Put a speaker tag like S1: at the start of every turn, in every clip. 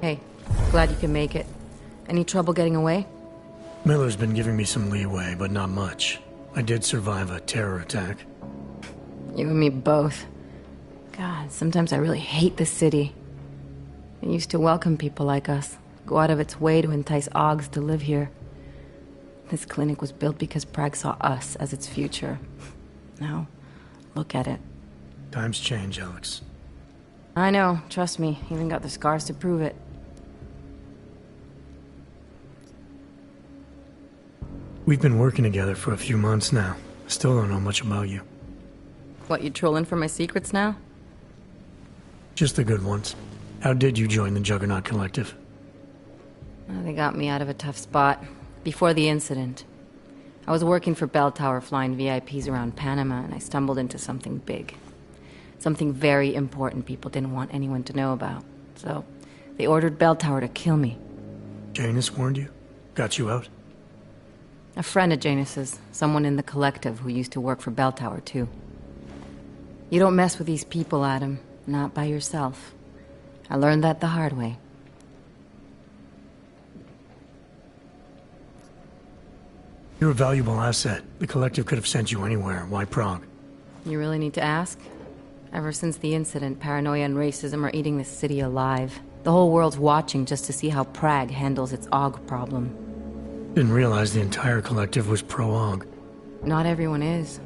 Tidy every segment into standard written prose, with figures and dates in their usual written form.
S1: Hey, glad you can make it. Any trouble getting away?
S2: Miller's been giving me some leeway, but not much. I did survive a terror attack.
S1: You and me both. God, sometimes I really hate this city. It used to welcome people like us, go out of its way to entice Augs to live here. This clinic was built because Prague saw us as its future. Now, look at it.
S2: Times change, Alex.
S1: I know, trust me, even got the scars to prove it.
S2: We've been working together for a few months now. Still don't know much about you.
S1: What, you trolling for my secrets now?
S2: Just the good ones. How did you join the Juggernaut Collective?
S1: Well, they got me out of a tough spot. Before the incident. I was working for Bell Tower flying VIPs around Panama, and I stumbled into something big. Something very important people didn't want anyone to know about. So, they ordered Bell Tower to kill me.
S2: Janus warned you? Got you out?
S1: A friend of Janus's, someone in the collective who used to work for Bell Tower too. You don't mess with these people, Adam. Not by yourself. I learned that the hard way.
S2: You're a valuable asset. The collective could have sent you anywhere. Why Prague?
S1: You really need to ask? Ever since the incident, paranoia and racism are eating this city alive. The whole world's watching just to see how Prague handles its AUG problem.
S2: Didn't realize the entire collective was pro-AUG.
S1: Not everyone is.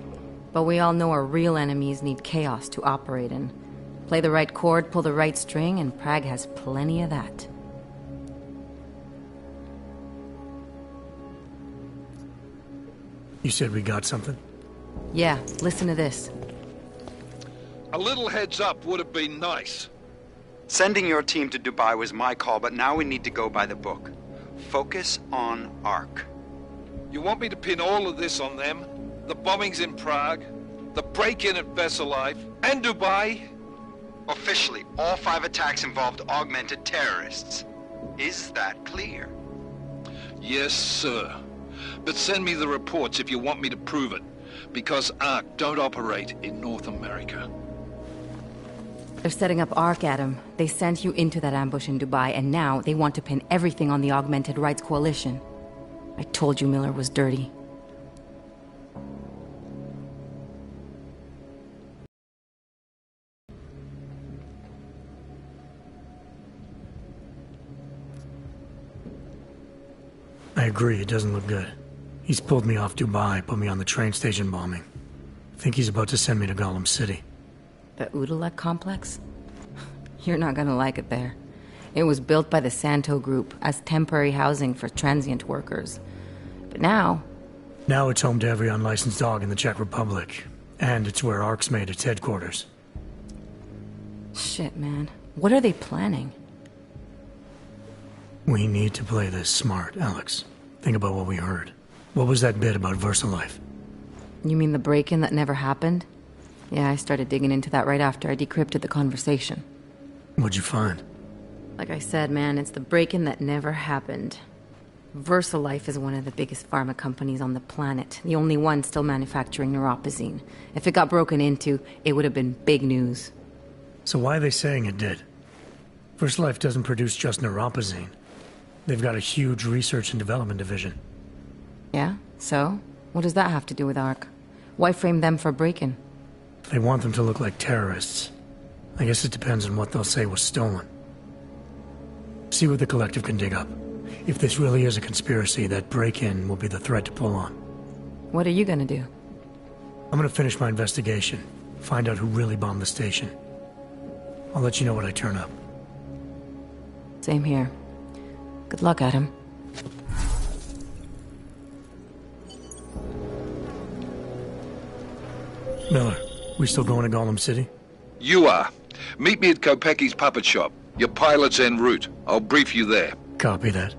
S1: But we all know our real enemies need chaos to operate in. Play the right chord, pull the right string, and Prague has plenty of that.
S2: You said we got something?
S1: Yeah, listen to this.
S3: A little heads up would have been nice.
S4: Sending your team to Dubai was my call, but now we need to go by the book. Focus on ARC.
S3: You want me to pin all of this on them? The bombings in Prague, the break-in at Vesellife, and Dubai?
S4: Officially, all 5 attacks involved augmented terrorists. Is that clear?
S3: Yes, sir. But send me the reports if you want me to prove it, because ARC don't operate in North America.
S1: They're setting up ARC, Adam. They sent you into that ambush in Dubai, and now they want to pin everything on the Augmented Rights Coalition. I told you Miller was dirty.
S2: I agree, it doesn't look good. He's pulled me off Dubai, put me on the train station bombing. Think he's about to send me to Gollum City.
S1: The Udalek complex? You're not gonna like it there. It was built by the Santo Group as temporary housing for transient workers. But now...
S2: Now it's home to every unlicensed dog in the Czech Republic. And it's where ARC's made its headquarters.
S1: Shit, man. What are they planning?
S2: We need to play this smart, Alex. Think about what we heard. What was that bit about Versalife?
S1: You mean the break-in that never happened? Yeah, I started digging into that right after I decrypted the conversation.
S2: What'd you find?
S1: Like I said, man, it's the break-in that never happened. Versalife is one of the biggest pharma companies on the planet. The only one still manufacturing neuropozyne. If it got broken into, it would have been big news.
S2: So why are they saying it did? Versalife doesn't produce just neuropozyne. They've got a huge research and development division.
S1: Yeah? So? What does that have to do with ARC? Why frame them for break-in?
S2: They want them to look like terrorists. I guess it depends on what they'll say was stolen. See what the collective can dig up. If this really is a conspiracy, that break-in will be the thread to pull on.
S1: What are you gonna do?
S2: I'm gonna finish my investigation. Find out who really bombed the station. I'll let you know when I turn up.
S1: Same here. Good luck, Adam.
S2: Miller, we still going to Gollum City?
S3: You are. Meet me at Kopecki's puppet shop. Your pilot's en route. I'll brief you there.
S2: Copy that.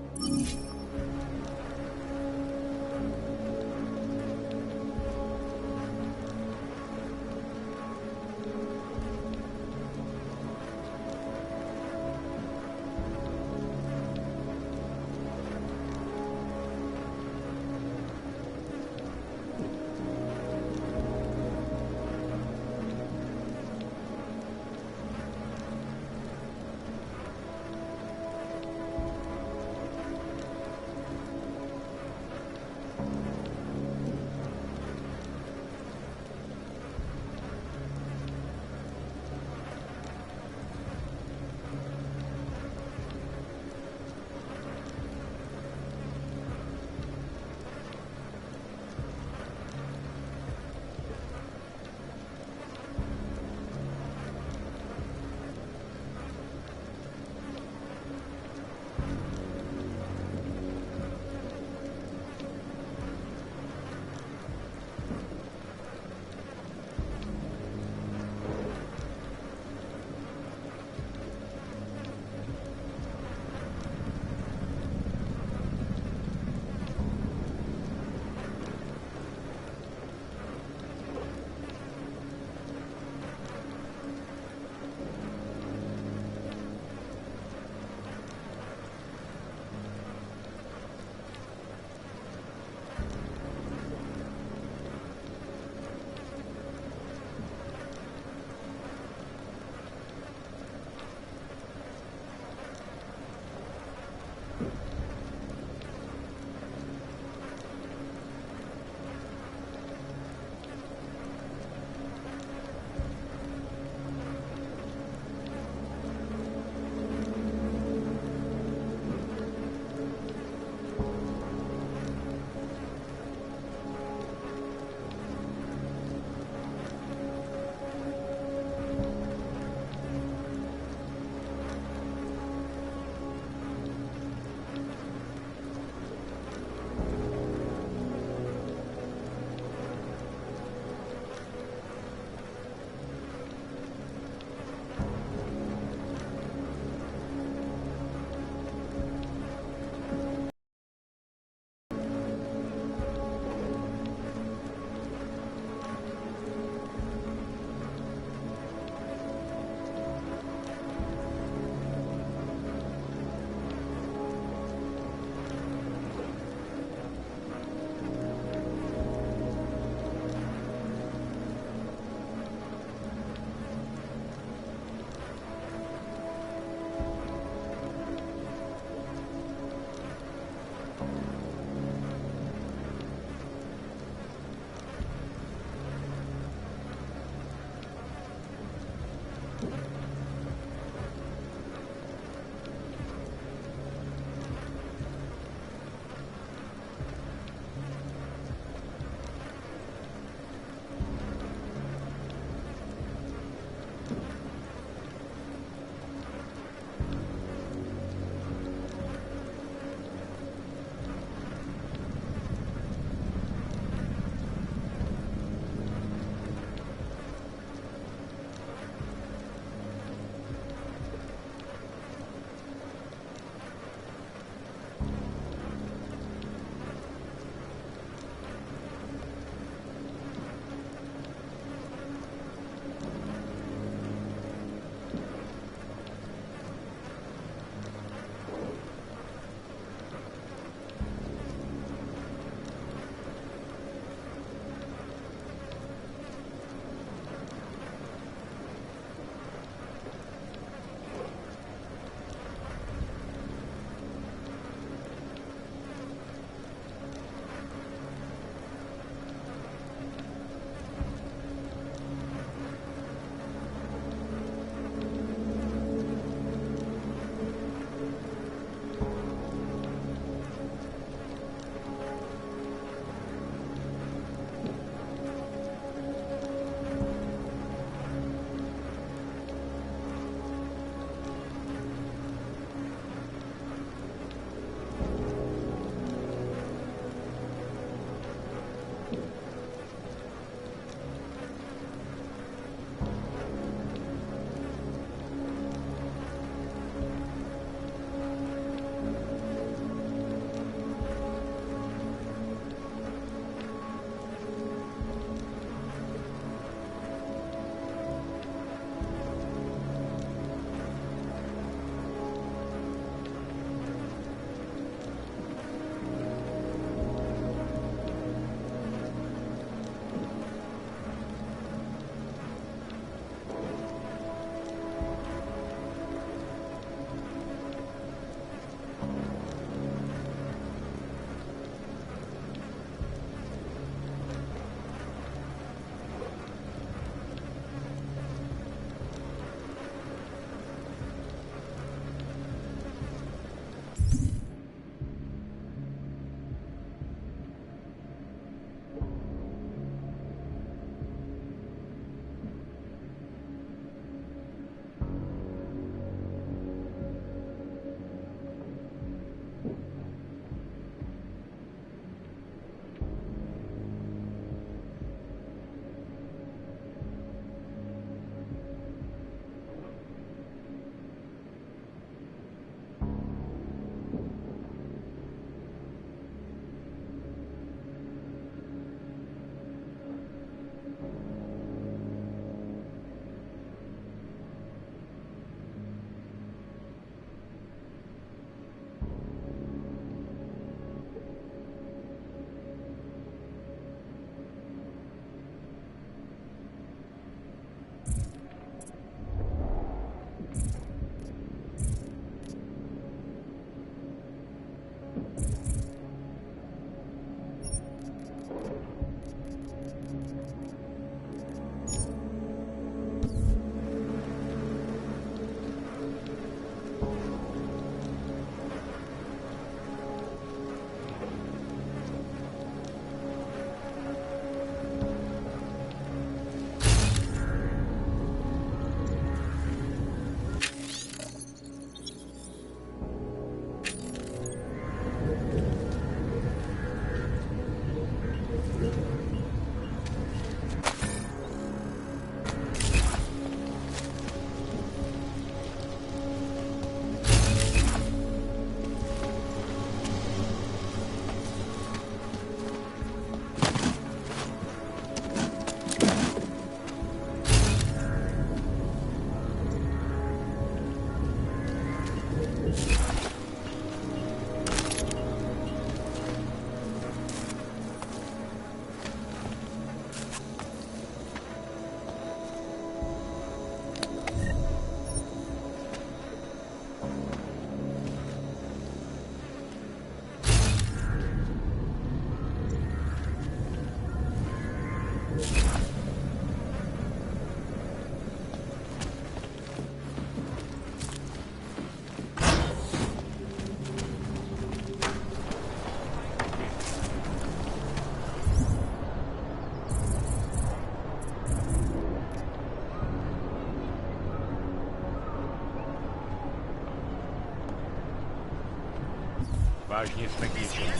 S5: vážně jsme k ničemu.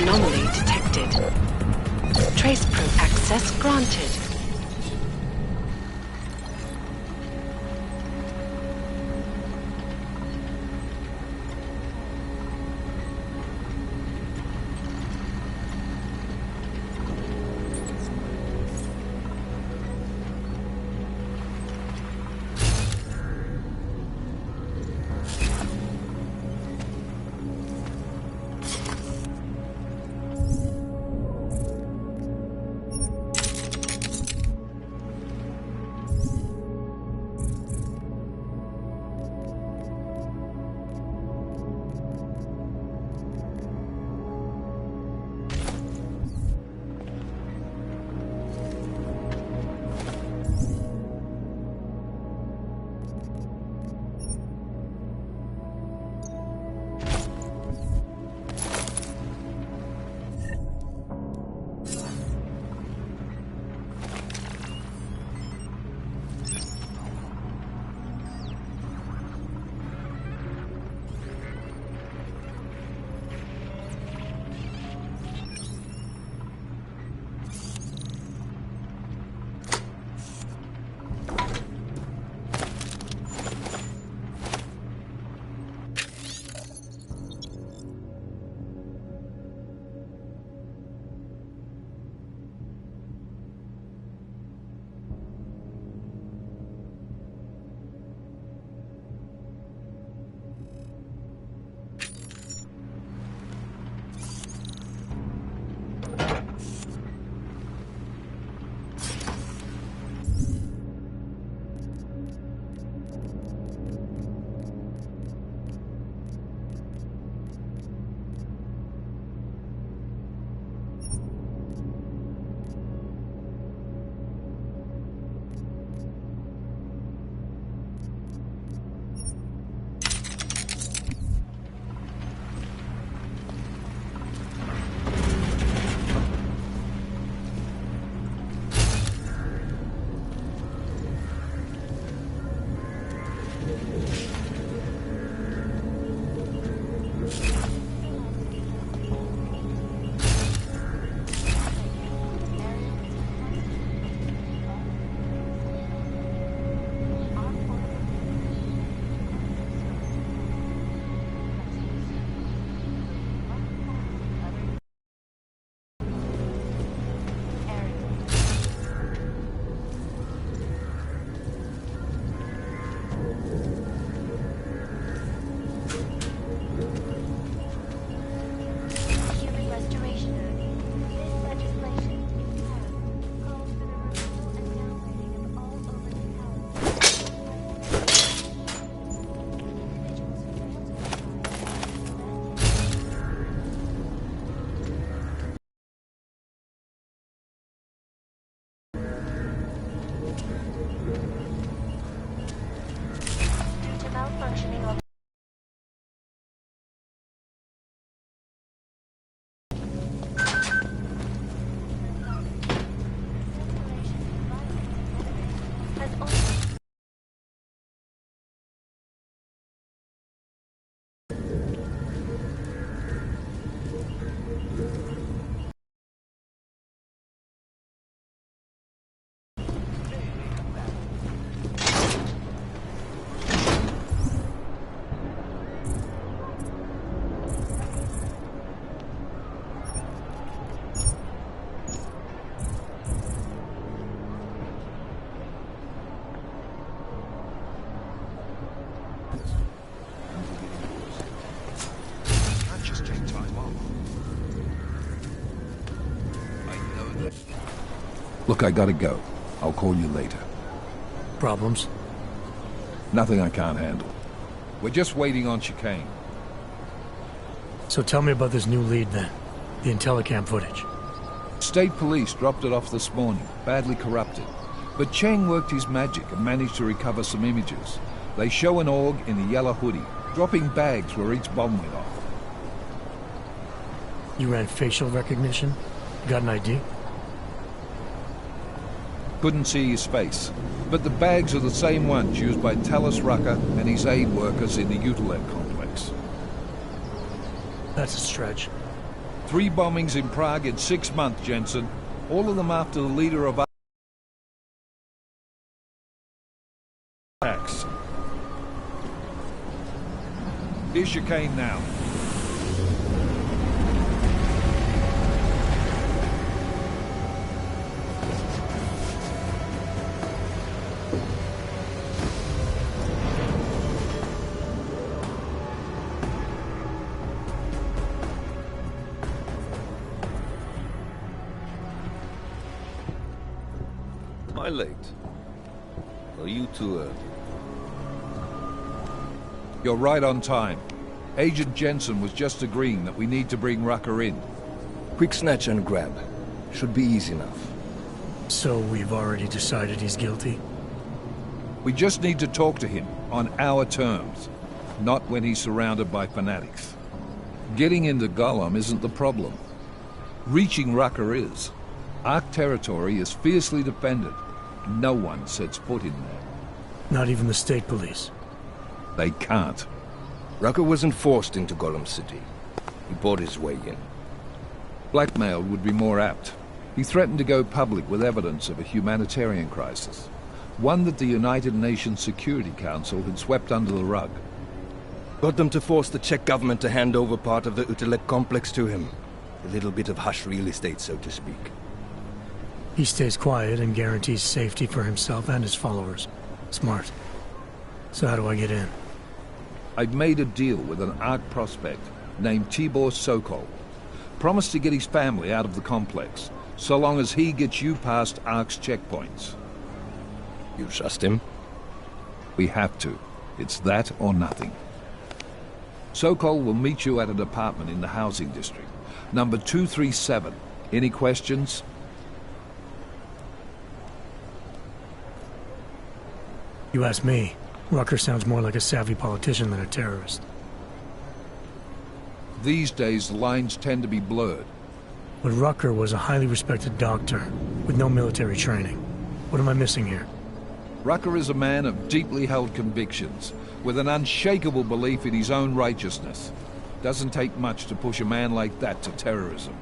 S5: Anomaly detected. Trace probe access granted.
S6: Look, I gotta go. I'll call you later.
S2: Problems?
S6: Nothing I can't handle. We're just waiting on chicane.
S2: So tell me about this new lead then. The Intellicam footage.
S6: State police dropped it off this morning, badly corrupted. But Cheng worked his magic and managed to recover some images. They show an org in a yellow hoodie, dropping bags where each bomb went off.
S2: You ran facial recognition? Got an ID?
S6: Couldn't see his face, but the bags are the same ones used by Talus Rucker and his aid workers in the Utilet complex.
S2: That's a stretch.
S6: 3 bombings in Prague in 6 months, Jensen. All of them after the leader of attacks. Here's your cane now.
S7: Am I late? Are you too early?
S6: You're right on time. Agent Jensen was just agreeing that we need to bring Rucker in.
S7: Quick snatch and grab. Should be easy enough.
S2: So we've already decided he's guilty?
S6: We just need to talk to him on our terms, not when he's surrounded by fanatics. Getting into Gollum isn't the problem. Reaching Rucker is. Ark territory is fiercely defended. No one sets foot in there.
S2: Not even the state police?
S6: They can't.
S7: Rucker wasn't forced into Gollum City. He bought his way in.
S6: Blackmailed would be more apt. He threatened to go public with evidence of a humanitarian crisis. One that the United Nations Security Council had swept under the rug.
S7: Got them to force the Czech government to hand over part of the Utelek complex to him. A little bit of hush real estate, so to speak.
S2: He stays quiet and guarantees safety for himself and his followers. Smart. So how do I get in?
S6: I've made a deal with an Ark prospect named Tibor Sokol. Promised to get his family out of the complex, so long as he gets you past Ark's checkpoints.
S7: You trust him?
S6: We have to. It's that or nothing. Sokol will meet you at an apartment in the housing district. Number 237. Any questions?
S2: You ask me. Rucker sounds more like a savvy politician than a terrorist.
S6: These days, the lines tend to be blurred.
S2: But Rucker was a highly respected doctor, with no military training. What am I missing here?
S6: Rucker is a man of deeply held convictions, with an unshakable belief in his own righteousness. Doesn't take much to push a man like that to terrorism.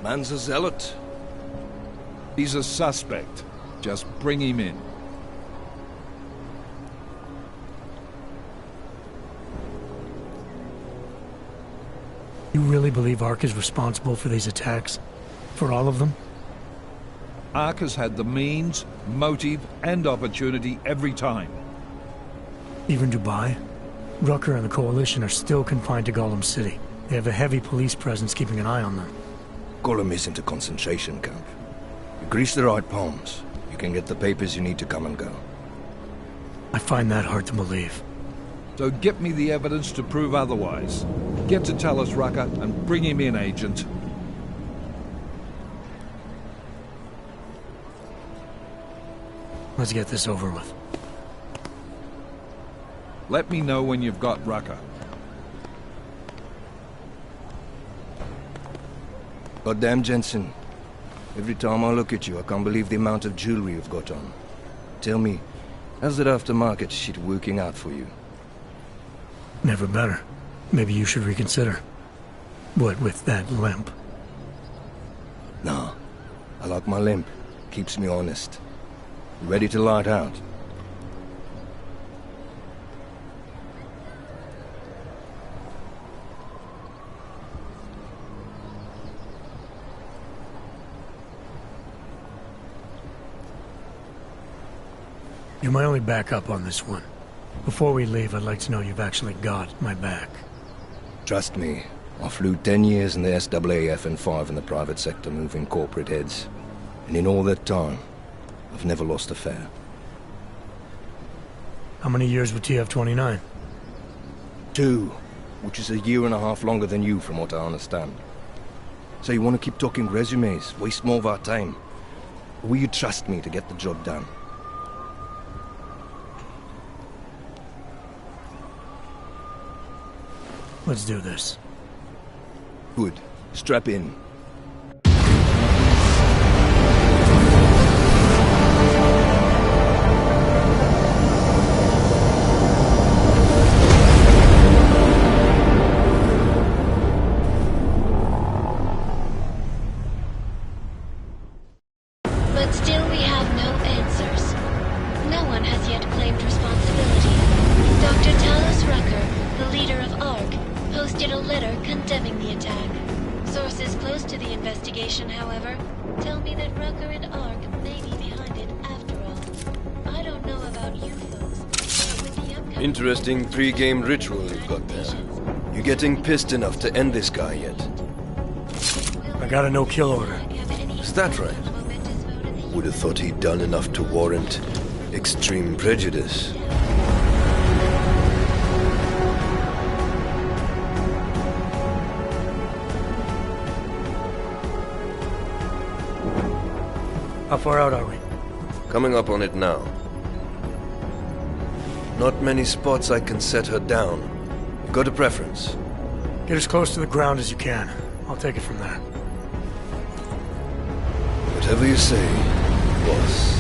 S7: Man's a zealot.
S6: He's a suspect. Just bring him in.
S2: You really believe Ark is responsible for these attacks? For all of them?
S6: Ark has had the means, motive, and opportunity every time.
S2: Even Dubai? Rucker and the Coalition are still confined to Gollum City. They have a heavy police presence keeping an eye on them.
S7: Gollum isn't a concentration camp. You grease the right palms, you can get the papers you need to come and go.
S2: I find that hard to believe.
S6: So get me the evidence to prove otherwise. Get to tell us, Rucker, and bring him in, Agent.
S2: Let's get this over with.
S6: Let me know when you've got Rucker.
S7: Goddamn, Jensen. Every time I look at you, I can't believe the amount of jewelry you've got on. Tell me, how's that aftermarket shit working out for you?
S2: Never better. Maybe you should reconsider. What with that limp?
S7: Nah, I like my limp. Keeps me honest. You ready to light out?
S2: You're my only backup on this one. Before we leave, I'd like to know you've actually got my back.
S7: Trust me, I flew 10 years in the SAAF and 5 in the private sector moving corporate heads. And in all that time, I've never lost a fare.
S2: How many years with TF-29?
S7: 2, which is a year and a half longer than you from what I understand. So you want to keep talking resumes, waste more of our time? Or will you trust me to get the job done?
S2: Let's do this.
S7: Good. Strap in.
S8: Most of the investigation, however, tell me that Rucker and Ark may be behind it after all. I don't know about you folks, but with the upcoming...
S7: Interesting pre-game ritual you've got there. You getting pissed enough to end this guy yet?
S2: I got a no-kill order.
S7: Is that right? Would have thought he'd done enough to warrant extreme prejudice.
S2: How far out are we?
S7: Coming up on it now. Not many spots I can set her down. Got a preference?
S2: Get as close to the ground as you can. I'll take it from there.
S7: Whatever you say, boss.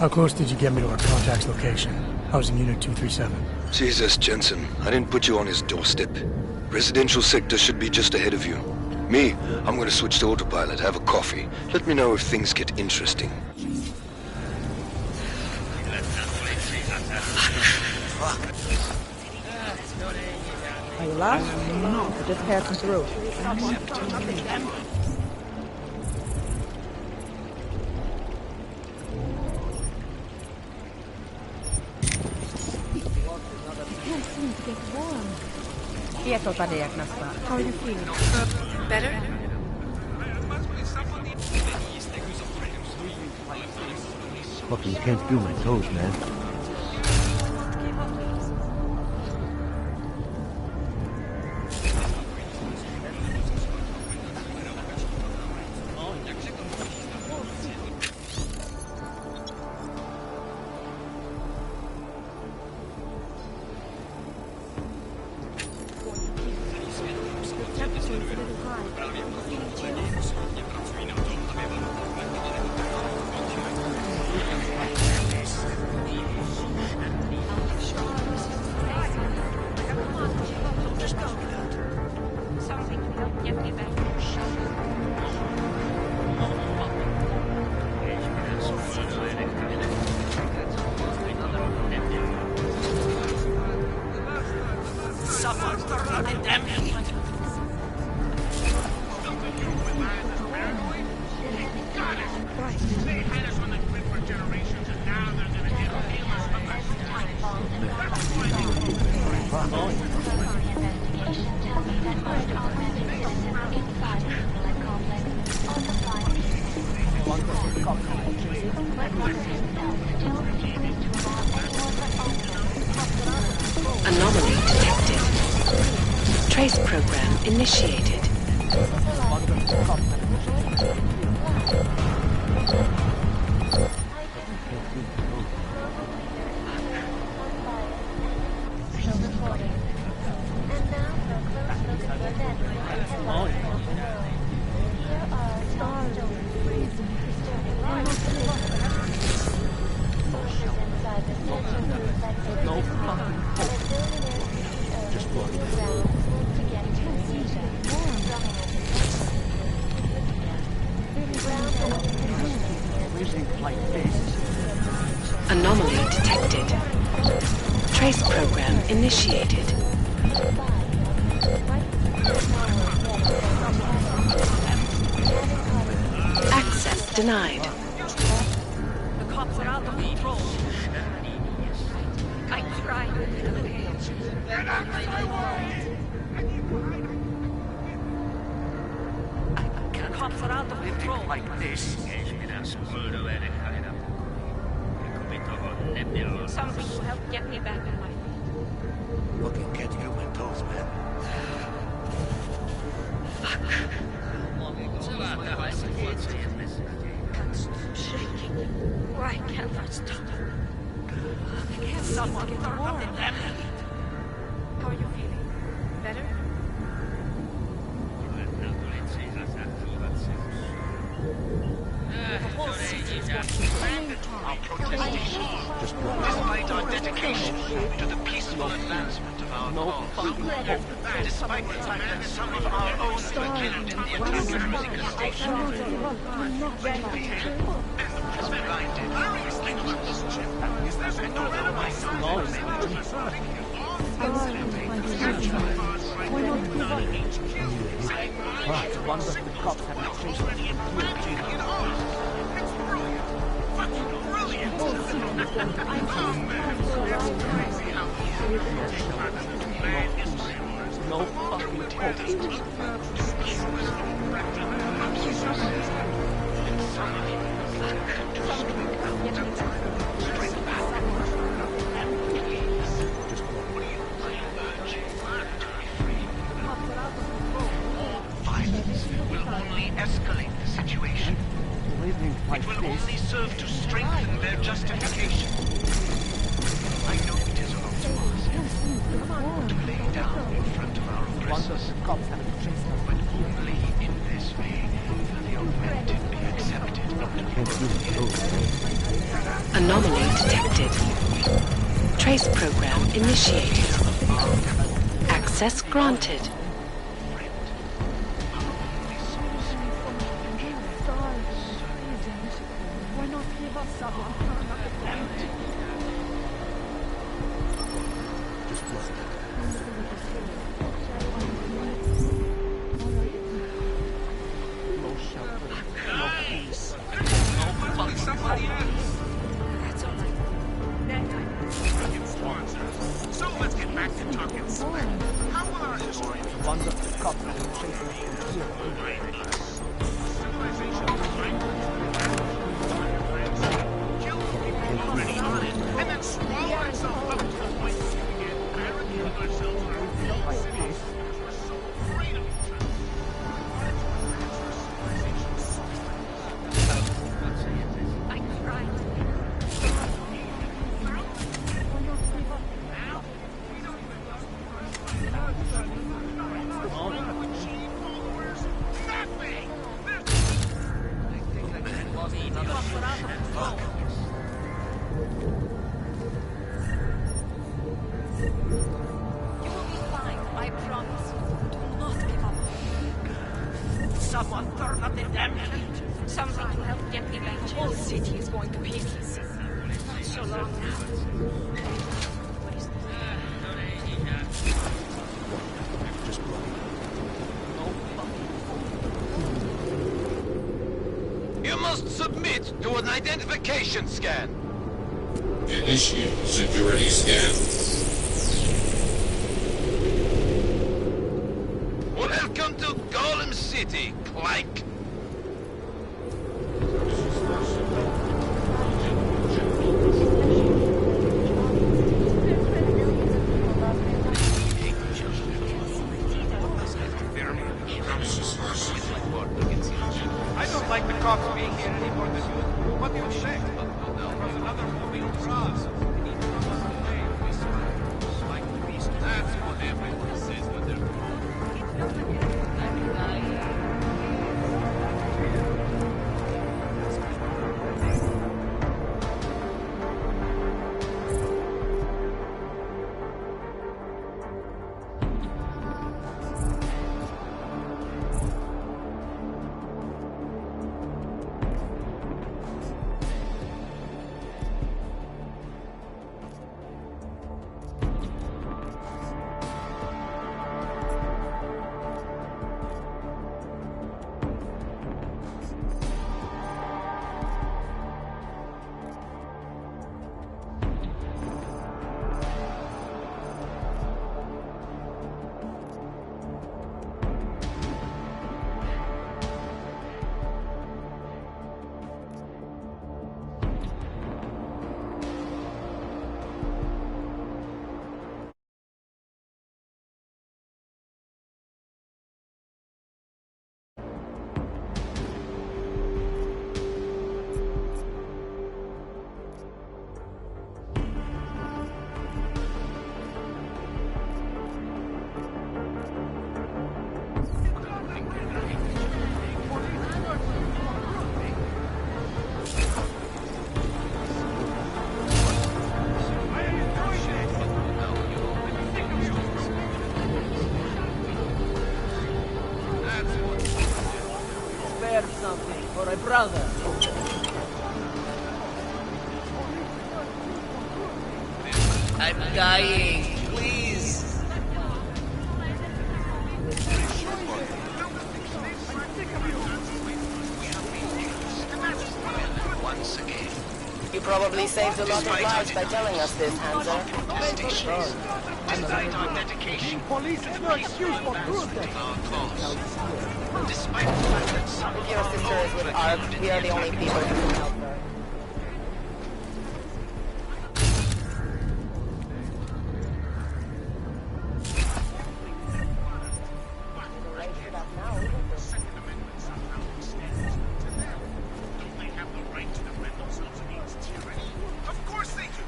S2: How close did you get me to our contact's location? Housing Unit 237.
S7: Jesus, Jensen. I didn't put you on his doorstep. Residential sector should be just ahead of you. Me, I'm gonna switch to autopilot, have a coffee. Let me know if things get interesting.
S9: Are you lost? We're just passing through. How are you feeling?
S5: Better?
S10: Fucking can't feel my toes, man.
S5: Anomaly detected. Trace program initiated. Anomaly detected. Trace program initiated. Access denied.
S11: The cops are out of control. I tried. The cops are out of control. Like this. Something to help get me back in life.
S10: Fucking get human toes, man.
S11: Why can't I stop? Can't someone turn up the damn heat? How are you feeling? Better? The whole city is watching.
S12: Despite our dedication to the peaceful advancement of our cause, despite the fact that some of our own were killed in the attack at Musica Station, has blinded. And although my son
S10: One of the cops have traced no fucking
S12: violence will only escalate the situation. It will only serve to strengthen their justification. I know it is wrong to lay down in front of our oppressors, but only in this way will the augmented be accepted into
S5: Anomaly detected. Trace program initiated. Access granted.
S12: So let's get back to talking smack. How will our history be?
S10: one of the cops have traced
S12: And then swallow itself up to the point where we began barricading ourselves around the city. Freedom.
S11: I tried.
S12: Someone turn up the damn heat.
S11: Something to help get me back. The whole city is going to pieces. Not so long now. What is
S12: this? You must submit to an identification scan.
S13: Initiate security scan.
S12: Welcome to Golem City, Clank. I don't like the cops being here any more than you. What do you say? There was another moving cross. That's what everyone says when they're
S14: I'm dying. Please.
S12: Once again.
S15: You probably saved a lot of lives by telling us this, Hanser.
S12: Despite our dedication, police is no excuse for cruelty. Our cause. Despite the fact that some
S15: If your sister is with Ark, we are the only people who can help her.
S12: Of course they do.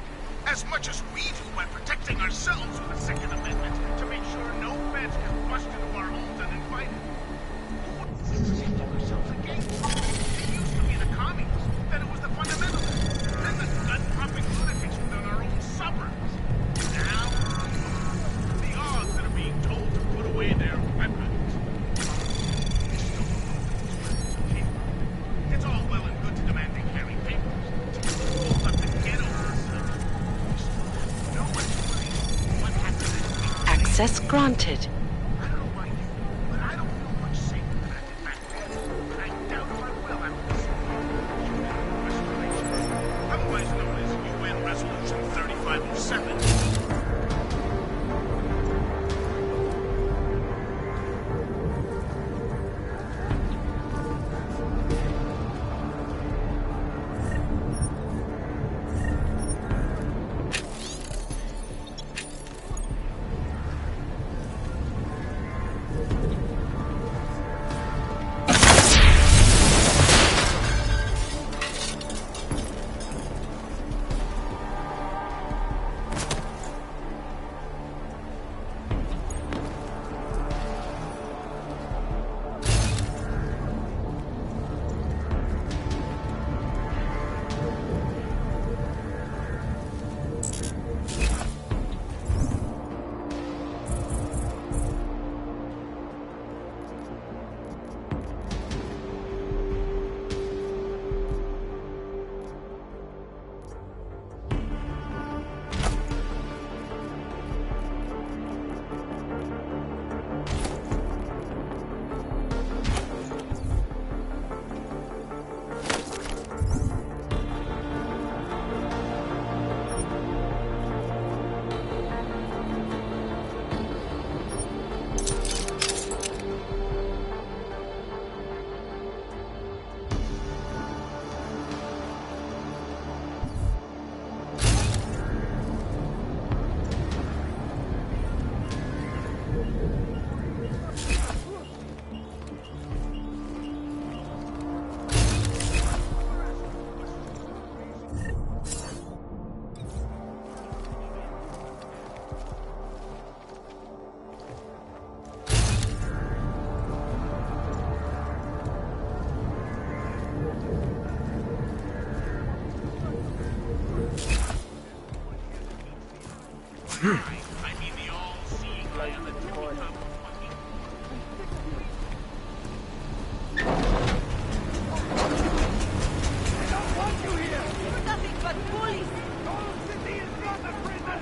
S12: As much as we do by protecting ourselves with the Second Amendment to make sure no feds can bust into our homes uninvited. What protect ourselves against? It used to be the communists, then it was the fundamentalists, then the gun-popping lunatics within our own suburbs. Now, the odds that are being told to put away their weapons. It's all well and good to demand they carry papers. We'll have to get over ourselves. No one's worried. What happens is
S5: Access granted.
S12: I don't know about you, but I don't feel much safer than I did back then. And I doubt if I will after this restoration. Otherwise known as UN Resolution 3507. I mean the all-seeing eye on the tippy top of fucking... I don't want you here!
S11: You're nothing but bullies!
S12: Don't sit in front of prison!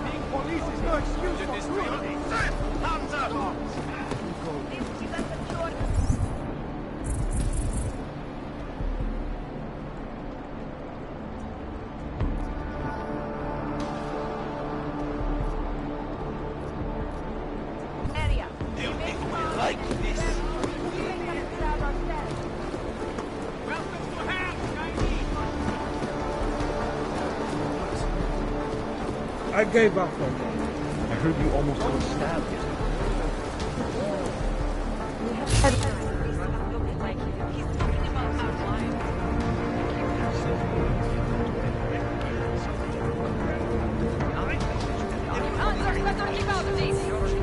S12: Being police is no excuse for cruelty! Sir, hands up!
S10: I gave up on that. I heard you almost got stabbed yesterday.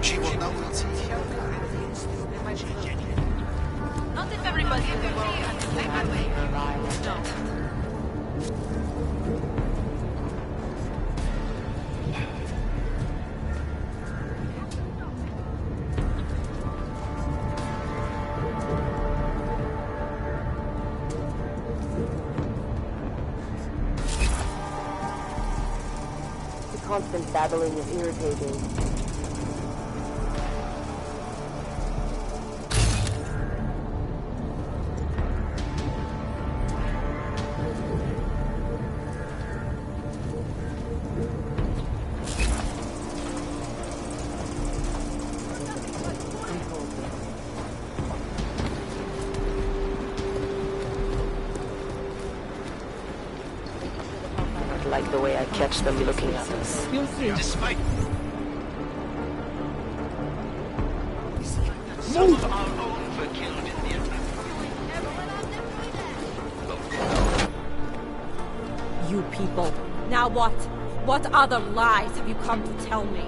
S12: She will know it's
S11: Not if everybody in the world has the same way. No.
S15: constant babbling is irritating. Like the way I catch them looking at us.
S9: You'll see.
S12: Despite some of our own were killed in the attack.
S16: You people. Now what? What other lies have you come to tell me?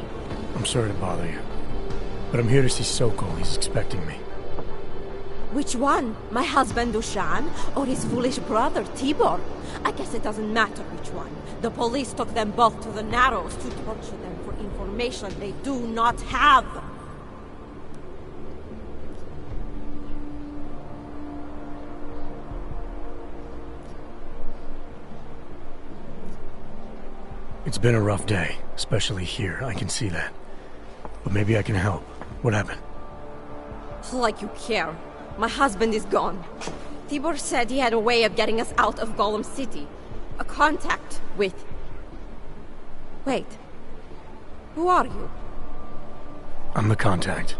S2: I'm sorry to bother you, but I'm here to see Sokol. He's expecting me.
S16: Which one? My husband Dushan or his foolish brother Tibor? I guess it doesn't matter which one. The police took them both to the Narrows to torture them for information they do not have.
S2: It's been a rough day, especially here. I can see that. But maybe I can help. What happened?
S16: Like you care. My husband is gone. Tibor said he had a way of getting us out of Golem City. A contact with... Wait. Who are you?
S2: I'm the contact.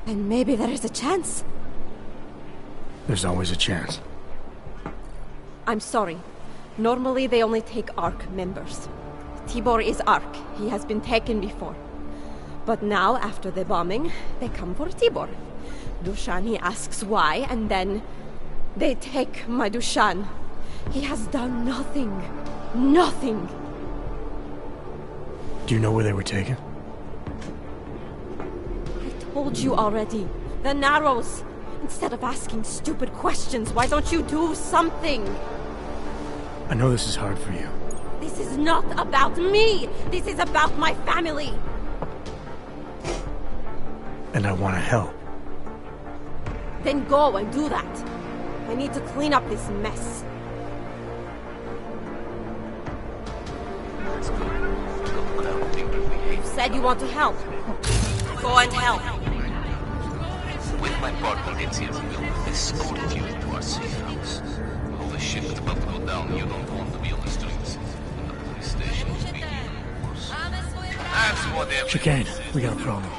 S16: And maybe there is a chance.
S2: There's always a chance.
S16: I'm sorry. Normally they only take ARC members. Tibor is ARC. He has been taken before. But now, after the bombing, they come for Tibor. Dushan, he asks why, and then they take my Dushan. He has done nothing. Nothing.
S2: Do you know where they were taken?
S16: I told you already. The Narrows. Instead of asking stupid questions, why don't you do something?
S2: I know this is hard for you.
S16: This is not about me. This is about my family.
S2: And I want to help.
S16: Then go and do that. I need to clean up this mess. You said you want to help. Go and help.
S12: With my partner, Ezio, we'll escort you to our safe house. All the shit that's about to go down, you don't want to be on the streets. And the police station is being used, of course. That's what everyone
S2: Chicane,
S12: says.
S2: we got a problem.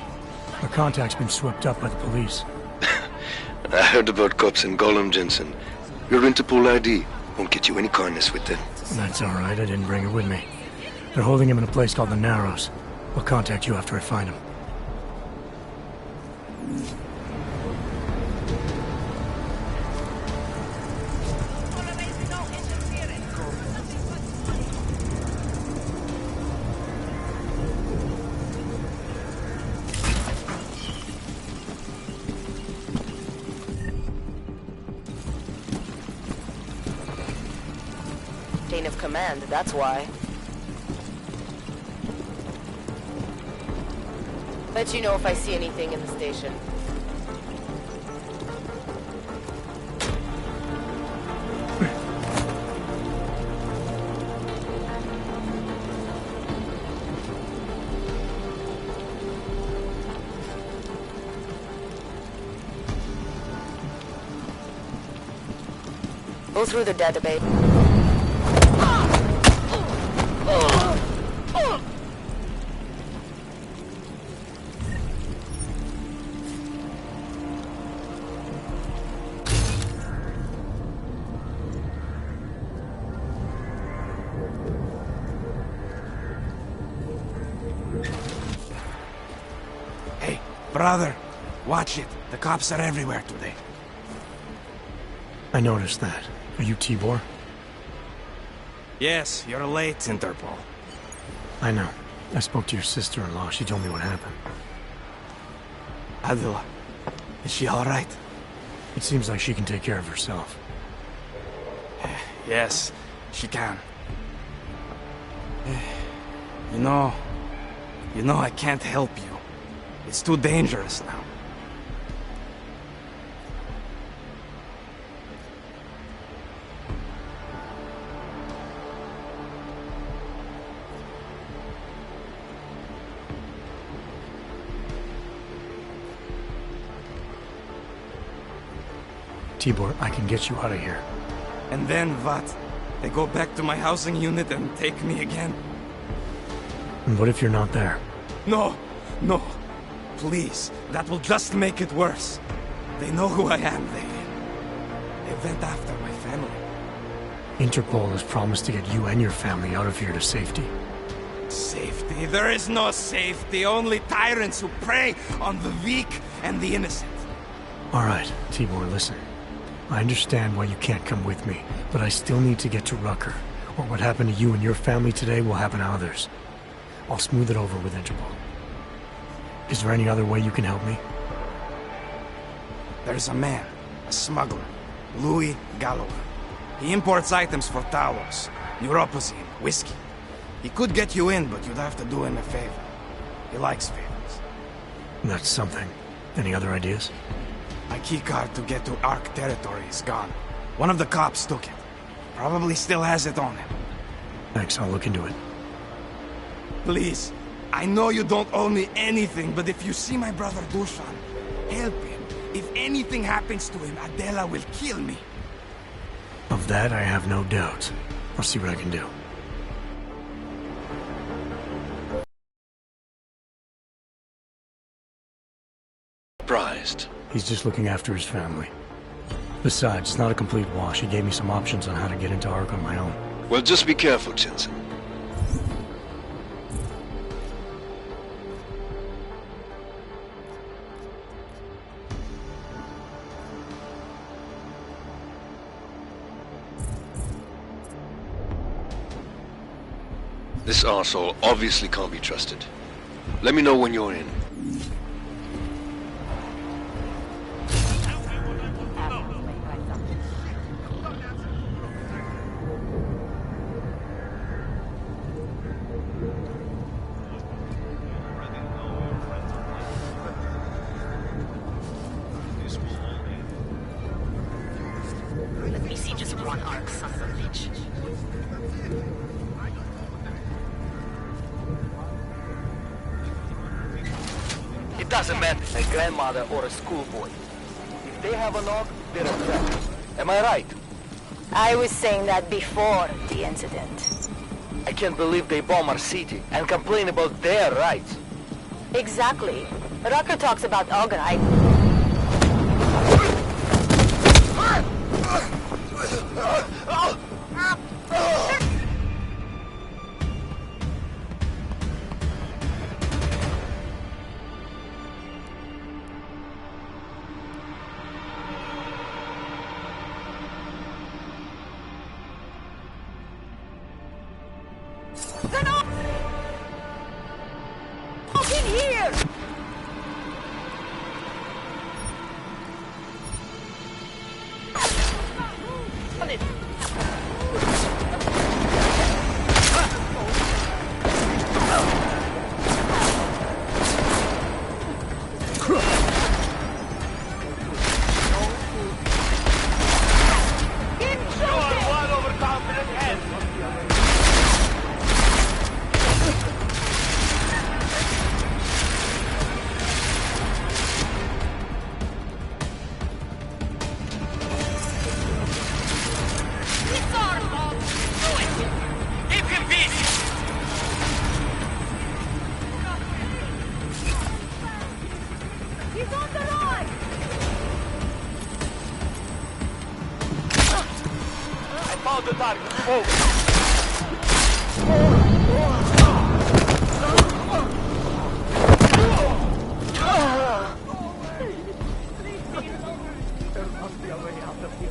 S2: Our contact's been swept up by the police.
S7: I heard about cops in Golem, Jensen. Your Interpol ID won't get you any kindness with them.
S2: That's all right. I didn't bring it with me. They're holding him in a place called the Narrows. I'll contact you after I find him.
S15: Chain of command, that's why. Let you know if I see anything in the station. Go through the database.
S10: Hey, brother, watch it. The cops are everywhere today.
S2: I noticed that. Are you Tibor?
S10: Yes, you're late, Interpol.
S2: I know. I spoke to your sister-in-law. She told me what happened.
S10: Adila, is she all right?
S2: It seems like she can take care of herself.
S10: Yes, she can. You know, I can't help you. It's too dangerous now.
S2: Tibor, I can get you out of here.
S17: And then what? They go back to my housing unit and take me again?
S2: And what if you're not there?
S17: No, no. Please, that will just make it worse. They know who I am. They went after my family.
S2: Interpol has promised to get you and your family out of here to safety.
S17: Safety? There is no safety. Only tyrants who prey on the weak and the innocent.
S2: All right, Tibor, listen. I understand why you can't come with me, but I still need to get to Rucker, or what happened to you and your family today will happen to others. I'll smooth it over with Interpol. Is there any other way you can help me?
S17: There's a man, a smuggler, Louis Galloway. He imports items for Talos, neuropozyne, whiskey. He could get you in, but you'd have to do him a favor. He likes favors.
S2: That's something. Any other ideas?
S17: My keycard to get to Ark territory is gone. One of the cops took it. Probably still has it on him.
S2: Thanks, I'll look into it.
S17: Please, I know you don't owe me anything, but if you see my brother Dusan, help him. If anything happens to him, Adela will kill me.
S2: Of that, I have no doubt. I'll see what I can do.
S3: Surprised.
S2: He's just looking after his family. Besides, it's not a complete wash. He gave me some options on how to get into Ark on my own.
S3: Well, just be careful, Jensen. This arsehole obviously can't be trusted. Let me know when you're in.
S15: Let me see just one Ark, son of a bitch.
S18: It doesn't matter, a grandmother or a schoolboy. If they have a log, they're a threat. Am I right?
S15: I was saying that before the incident.
S18: I can't believe they bomb our city and complain about their rights.
S15: Exactly. Rucker talks about Algarite.
S11: They're not in here! On it!
S18: The target.
S11: There must be a way out of here.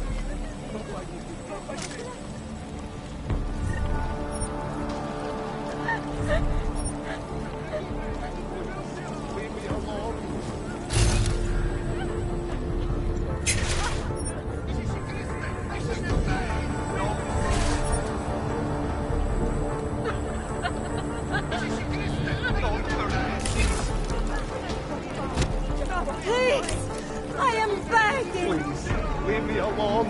S11: Leave me alone.
S15: Please! I am begging!
S11: Please, leave me alone.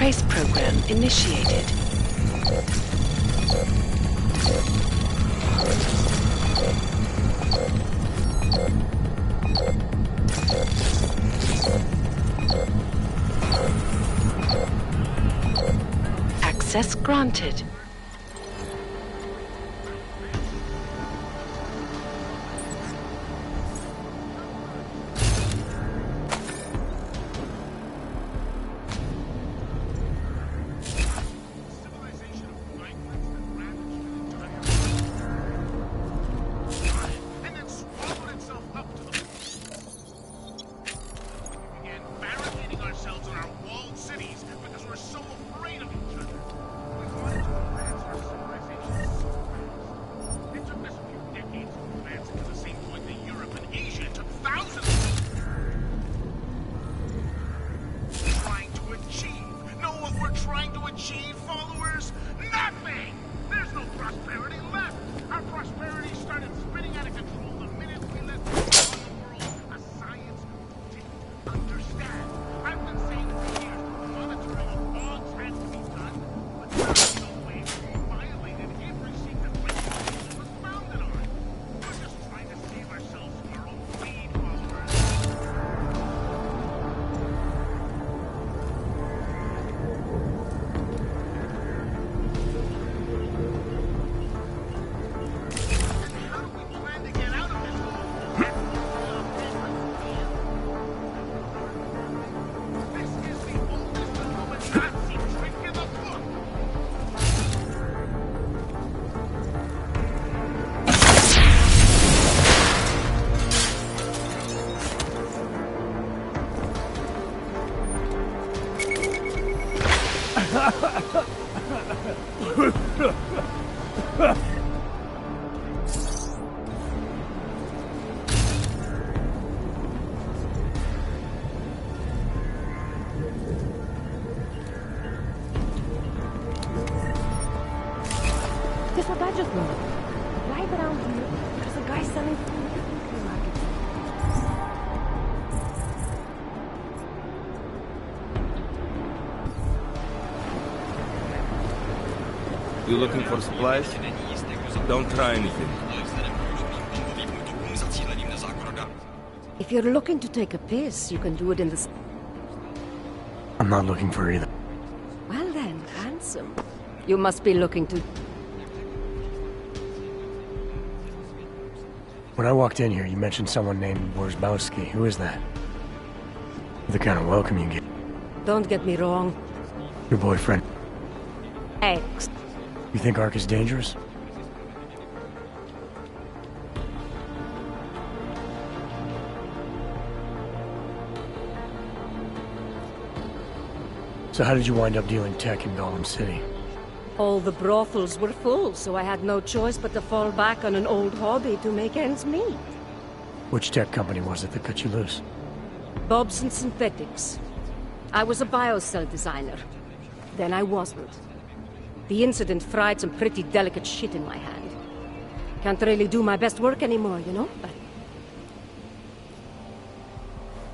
S5: Trace program initiated. Access granted.
S16: There's a badger blower. Right around here, there's a guy selling food at the flea market.
S7: You looking for supplies? Don't try anything.
S16: If you're looking to take a piss, you can do it in the...
S2: I'm not looking for either.
S16: Well then, handsome. You must be looking to...
S2: When I walked in here, you mentioned someone named Worzbowski. Who is that? The kind of welcome you get.
S16: Don't get me wrong.
S2: Your boyfriend.
S16: Ex.
S2: You think Ark is dangerous? So how did you wind up dealing tech in Golem City?
S16: All the brothels were full, so I had no choice but to fall back on an old hobby to make ends meet.
S2: Which tech company was it that cut you loose?
S16: Bobson Synthetics. I was a biocell designer. Then I wasn't. The incident fried some pretty delicate shit in my hand. Can't really do my best work anymore, you know? But...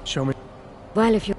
S2: Show me.
S16: Well, if you...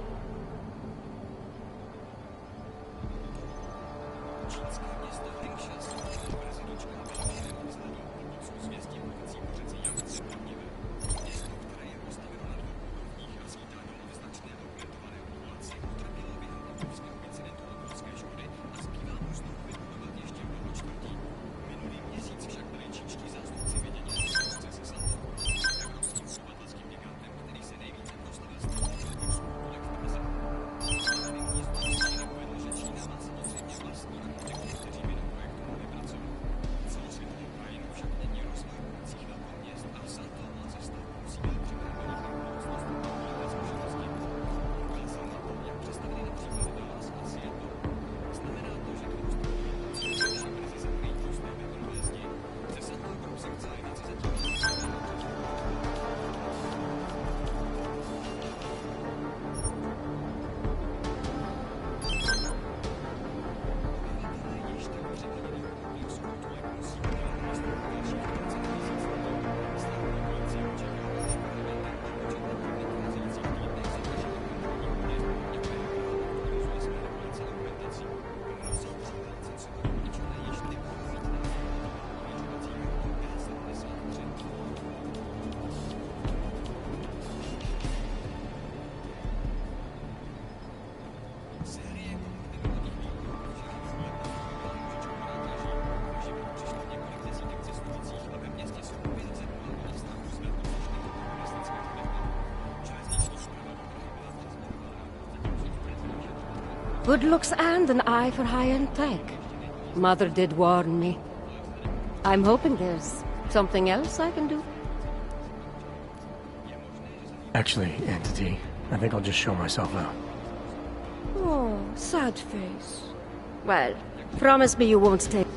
S19: Good looks and an eye for high-end tech. Mother did warn me. I'm hoping there's something else I can do.
S2: Actually, Entity, I think I'll just show myself out.
S19: Oh, sad face. Well, promise me you won't stay.